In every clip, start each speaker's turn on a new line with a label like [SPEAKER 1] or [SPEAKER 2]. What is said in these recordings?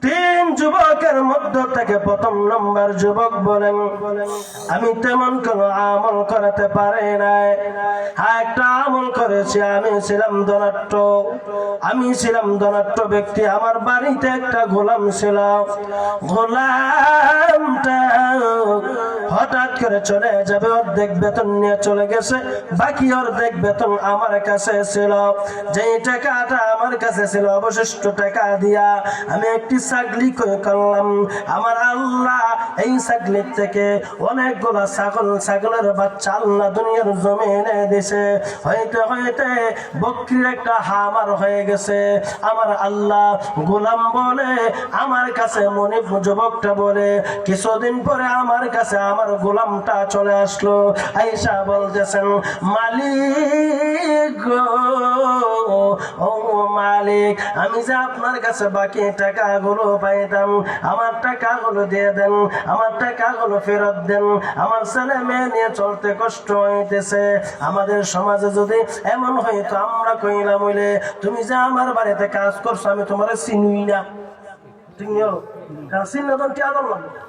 [SPEAKER 1] তিন যুবকের মধ্য থেকে প্রথম নম্বর যুবক বলেন, আমি তেমন কোন আমল করাতে পারি নাই। একটা আমল করেছি, আমি ছিলাম ধনাঢ্য ব্যক্তি। আমার বাড়িতে একটা গোলাম ছিল। গোলামটা হঠাৎ করে চলে যাবে, অর্ধেক বেতন নিয়ে চলে গেছে, বাকি অর্ধেক বেতন আমার কাছে ছিল। যেই টাকাটা আমার কাছে ছিল, অবশিষ্ট টাকা দিয়া আমি একটি ছাগলি করলাম। আমার আল্লাহ এই ছাগলির থেকে অনেকগুলা ছাগলের বাচ্চা আল্লাহ দুনিয়ার জমিনে দিছে। হইতে হইতে বকরির একটা হামার হয়ে গেছে। আমার আল্লাহ গোলাম বলে আমার কাছে, মনিব যুবকটা বলে, কিছুদিন পরে আমার কাছে আমার গোলামটা চলে আসলো। আয়েশা বলতেছেন, মালিক ও মালিক, আমি যে আপনার কাছে বাকি টাকাগুলো পাইতাম, আমার টাকাগুলো দিয়ে দেন, আমার টাকাগুলো ফেরত দেন। আমার ছেলে মেয়ে নিয়ে চলতে কষ্ট হইতেছে। আমাদের সমাজে যদি এমন হইতো, আমরা কইলাম হইলে তুমি যে আমার বাড়িতে কাজ করছো, আমি তোমার চিনুই না। ঠিক নিও, কারণ চিন্তা তো কি আদর লাগবে।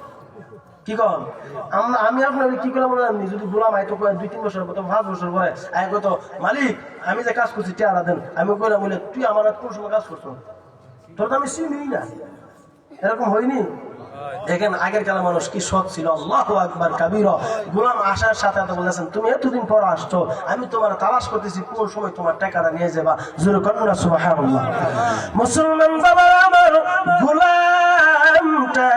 [SPEAKER 1] কি কর আমি আপনার কি করলাম জানি, যদি গোলাম আইতো 2-3 বছর পর, 5 বছর পরে আয় কত, মালিক আমি যে কাজ করছি টিয়ারা দেন। আমি কইলাম বলে তুই আমার কোন সময় কাজ করছো, তোর তো আমি চিনি না। এরকম হয়নি? দেখেন আগের কালে মানুষ কি সৎ ছিল। আল্লাহু আকবার কাবীরা। গোলাম আসার সাথে বলেছেন, তুমি এতদিন পর আসছো, আমি তোমার তালাশ করতেছি, কোন সময় তোমার টাকাটা নিয়ে যাবা। জোরে কন্যা সুবহানাল্লাহ। মুসলমান বাবা আমার, গোলামটা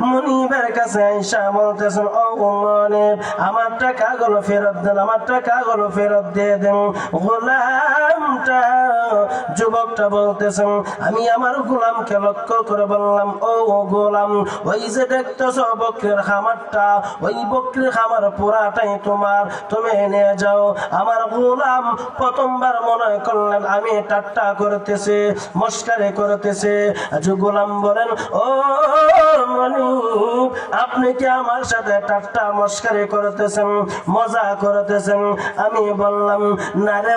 [SPEAKER 1] মনিবের কাছে আয়েশা বলতেছেন, ও মনিব, আমার টাকাগুলো ফেরত দেন, আমার টাকাগুলো ফেরত দিয়ে দেন। গোলামটা যুবকটা বলতেছেন, আমি আমার গোলামকে লক্ষ্য করে বললাম, ও গোলাম, ওই যে দেখতেছ বকরির খামারটা, ওই বকরির খামার পুরাটাই তোমার, তুমি নিয়ে যাও। আমার গোলাম প্রথমবার মনে করলেন আমি ঠাট্টা করতেছি, মস্কারি করতেছি। গোলাম বলেন, ও মালিক, আপনি কি আমার সাথে ঠাট্টা মস্কারি করতেছেন, মজা করতেছেন? আমি বললাম, না রে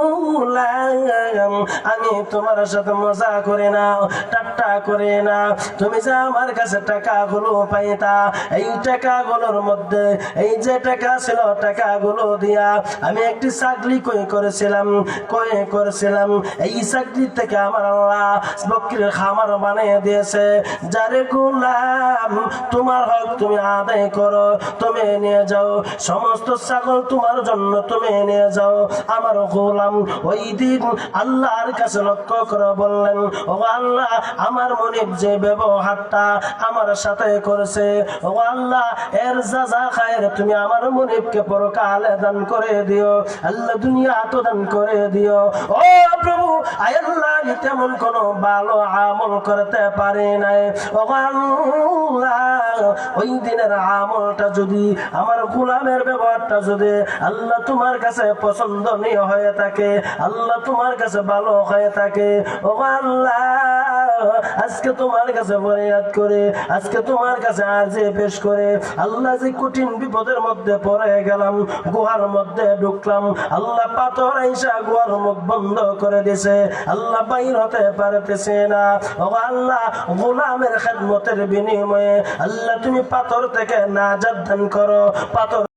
[SPEAKER 1] গোলাম, আমি তোমার সাথে মজা করি না, ঠাট্টা করি না। তুমি যে আমার কাছে টাকাগুলো পাইতা, এই টাকাগুলোর মধ্যে এই যে টাকা ছিল, টাকাগুলো দিয়া আমি একটি ছাগলি করেছিলাম। এই ছাগলি থেকে আমার আল্লাহ বকরির খামার বানিয়ে দিয়েছে। যারে গোলাম, তোমার হক তুমি আদায় করো, তুমি নিয়ে যাও, সমস্ত ছাগল তোমার জন্য তুমি নিয়ে যাও। আমার গোলাম ওই দিন আল্লাহর কাছে লক্ষ্য করে বললেন, ও আল্লাহ, আমার মনিব যে ব্যবহারটা আমার সাথে করেছে, ও আল্লাহ, এর যা খায়ের তুমি আমার মনিবকে পরকালে দান করে দিও, আল্লাহ দুনিয়া তো দান করে দিও। ও প্রভু, আয় আল্লাহ, আমি তেমন কোন ভালো আমল করতে পারি নাই। ও আল্লাহ, ওই দিনের আমলটা যদি, আমার গোলামের ব্যবহারটা যদি আল্লাহ তোমার কাছে পছন্দনীয় হয়ে থাকে, আল্লাহ তোমার কাছে ভালো হয়ে থাকে, ও আল্লাহ, আজকে তোমার কাছে ফরিয়াদ করে, আজকে তোমার কাছে আরজি পেশ করে, আল্লাহ, যে কঠিন বিপদের মধ্যে পড়ে গেলাম, গুহার মধ্যে ঢুকলাম, আল্লাহ পাথর আইসা গুহার মুখ বন্ধ করে দিছে, আল্লাহ বাইর হতে পারতেছে না। ও আল্লাহ, গোলামের খেদমতের বিনিময়ে আল্লাহ তুমি পাথর থেকে নাজাত দান করো। পাথর